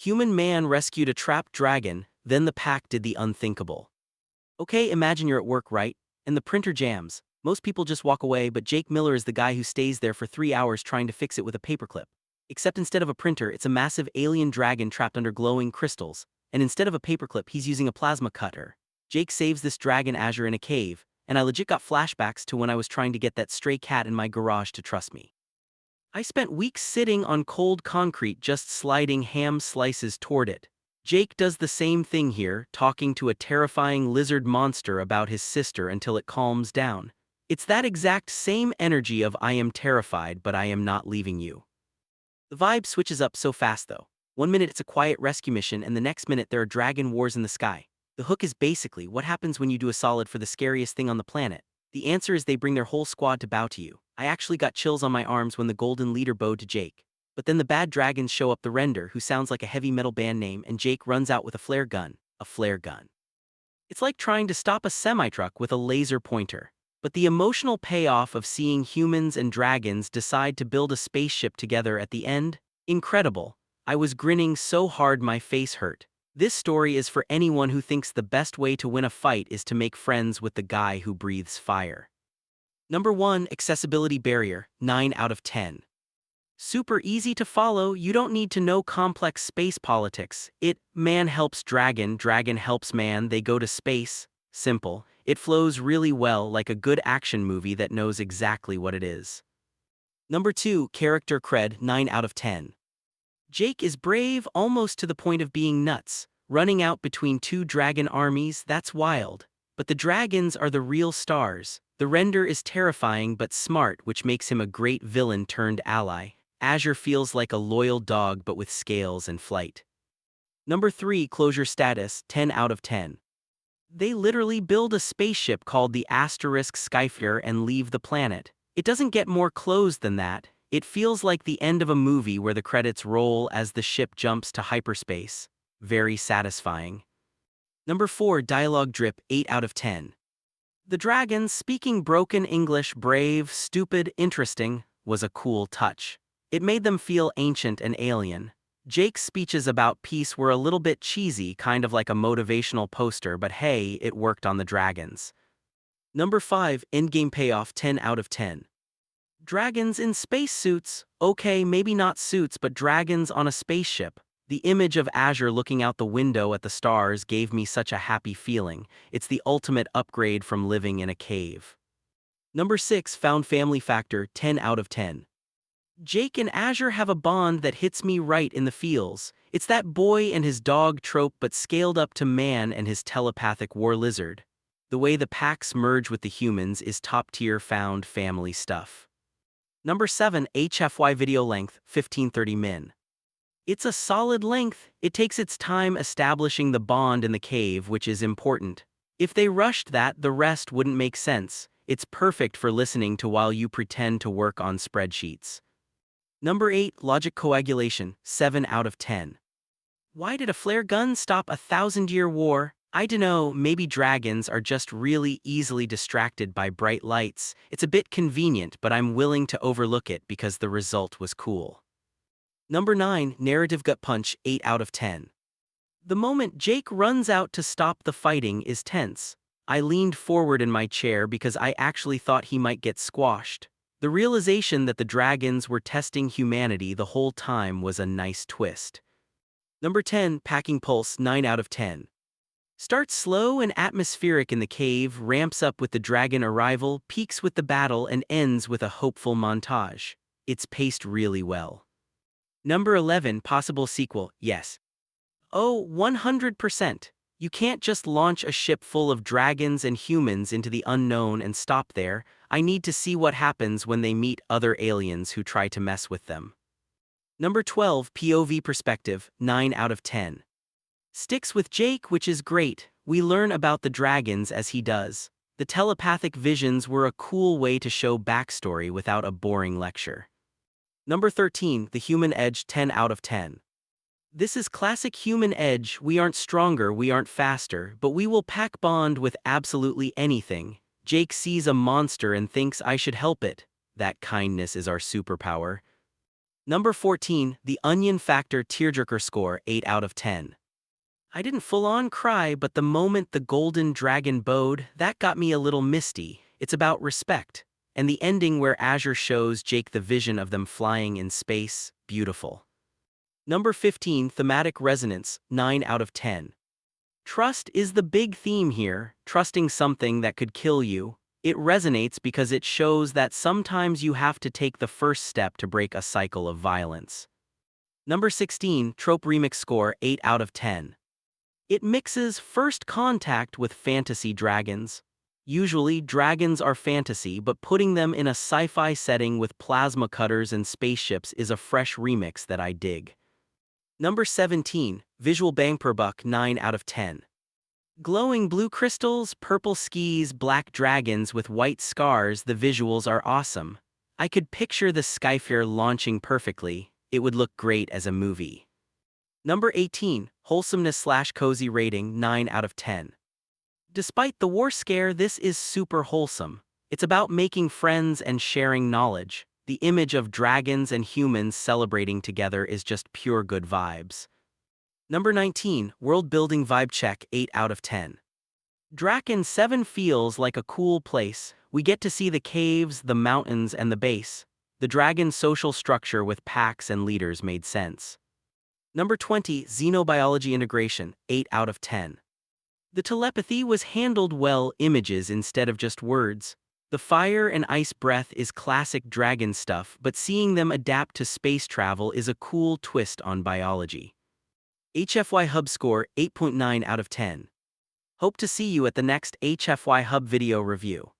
Human man rescued a trapped dragon, then the pack did the unthinkable. Okay, imagine you're at work, right? And the printer jams. Most people just walk away, but Jake Miller is the guy who stays there for 3 hours trying to fix it with a paperclip. Except instead of a printer, it's a massive alien dragon trapped under glowing crystals. And instead of a paperclip, he's using a plasma cutter. Jake saves this dragon Azure in a cave, and I legit got flashbacks to when I was trying to get that stray cat in my garage to trust me. I spent weeks sitting on cold concrete just sliding ham slices toward it. Jake does the same thing here, talking to a terrifying lizard monster about his sister until it calms down. It's that exact same energy of I am terrified but I am not leaving you. The vibe switches up so fast though. One minute it's a quiet rescue mission and the next minute there are dragon wars in the sky. The hook is basically what happens when you do a solid for the scariest thing on the planet. The answer is they bring their whole squad to bow to you. I actually got chills on my arms when the golden leader bowed to Jake. But then the bad dragons show up, the Render, who sounds like a heavy metal band name, and Jake runs out with a flare gun. A flare gun. It's like trying to stop a semi-truck with a laser pointer. But the emotional payoff of seeing humans and dragons decide to build a spaceship together at the end? Incredible. I was grinning so hard my face hurt. This story is for anyone who thinks the best way to win a fight is to make friends with the guy who breathes fire. Number 1, accessibility barrier, 9 out of 10. Super easy to follow, you don't need to know complex space politics. Man helps dragon, dragon helps man, they go to space. Simple. It flows really well like a good action movie that knows exactly what it is. Number 2, character cred, 9 out of 10. Jake is brave almost to the point of being nuts. Running out between two dragon armies, that's wild. But the dragons are the real stars. The Render is terrifying but smart, which makes him a great villain turned ally. Azure feels like a loyal dog but with scales and flight. Number 3, closure status, 10 out of 10. They literally build a spaceship called the SciFi and leave the planet. It doesn't get more closed than that. It feels like the end of a movie where the credits roll as the ship jumps to hyperspace. Very satisfying. Number 4, dialogue drip, 8 out of 10. The dragons speaking broken English, brave, stupid, interesting, was a cool touch. It made them feel ancient and alien. Jake's speeches about peace were a little bit cheesy, kind of like a motivational poster, but hey, it worked on the dragons. Number 5, endgame payoff, 10 out of 10. Dragons in spacesuits. Okay, maybe not suits, but dragons on a spaceship. The image of Azure looking out the window at the stars gave me such a happy feeling. It's the ultimate upgrade from living in a cave. Number 6, found family factor, 10 out of 10. Jake and Azure have a bond that hits me right in the feels. It's that boy and his dog trope but scaled up to man and his telepathic war lizard. The way the packs merge with the humans is top-tier found family stuff. Number 7, HFY video length, 1530 min. It's a solid length. It takes its time establishing the bond in the cave, which is important. If they rushed that, the rest wouldn't make sense. It's perfect for listening to while you pretend to work on spreadsheets. Number 8, logic coagulation, 7 out of 10. Why did a flare gun stop a 1,000-year war? I dunno, maybe dragons are just really easily distracted by bright lights. It's a bit convenient, but I'm willing to overlook it because the result was cool. Number 9, narrative gut punch, 8 out of 10. The moment Jake runs out to stop the fighting is tense. I leaned forward in my chair because I actually thought he might get squashed. The realization that the dragons were testing humanity the whole time was a nice twist. Number 10, packing pulse, 9 out of 10. Starts slow and atmospheric in the cave, ramps up with the dragon arrival, peaks with the battle, and ends with a hopeful montage. It's paced really well. Number 11, possible sequel, yes. Oh, 100%. You can't just launch a ship full of dragons and humans into the unknown and stop there. I need to see what happens when they meet other aliens who try to mess with them. Number 12, POV perspective, 9 out of 10. Sticks with Jake, which is great. We learn about the dragons as he does. The telepathic visions were a cool way to show backstory without a boring lecture. Number 13, the human edge, 10 out of 10. This is classic human edge. We aren't stronger, we aren't faster, but we will pack bond with absolutely anything. Jake sees a monster and thinks I should help it. That kindness is our superpower. Number 14, the Onion Factor Tearjerker score, 8 out of 10. I didn't full-on cry, but the moment the golden dragon bowed, that got me a little misty. It's about respect. And the ending where Azure shows Jake the vision of them flying in space, beautiful. Number 15, Thematic Resonance, 9 out of 10. Trust is the big theme here, trusting something that could kill you. It resonates because it shows that sometimes you have to take the first step to break a cycle of violence. Number 16, Trope Remix score, 8 out of 10. It mixes first contact with fantasy dragons. Usually, dragons are fantasy, but putting them in a sci-fi setting with plasma cutters and spaceships is a fresh remix that I dig. Number 17, Visual Bang per Buck, 9 out of 10. Glowing blue crystals, purple skis, black dragons with white scars, the visuals are awesome. I could picture the Skyfair launching perfectly. It would look great as a movie. Number 18, Wholesomeness/Cozy rating, 9 out of 10. Despite the war scare, this is super wholesome. It's about making friends and sharing knowledge. The image of dragons and humans celebrating together is just pure good vibes. Number 19, World Building Vibe Check, 8 out of 10. Draken 7 feels like a cool place. We get to see the caves, the mountains, and the base. The dragon's social structure with packs and leaders made sense. Number 20, Xenobiology Integration, 8 out of 10. The telepathy was handled well, images instead of just words. The fire and ice breath is classic dragon stuff, but seeing them adapt to space travel is a cool twist on biology. HFY Hub score, 8.9 out of 10. Hope to see you at the next HFY Hub video review.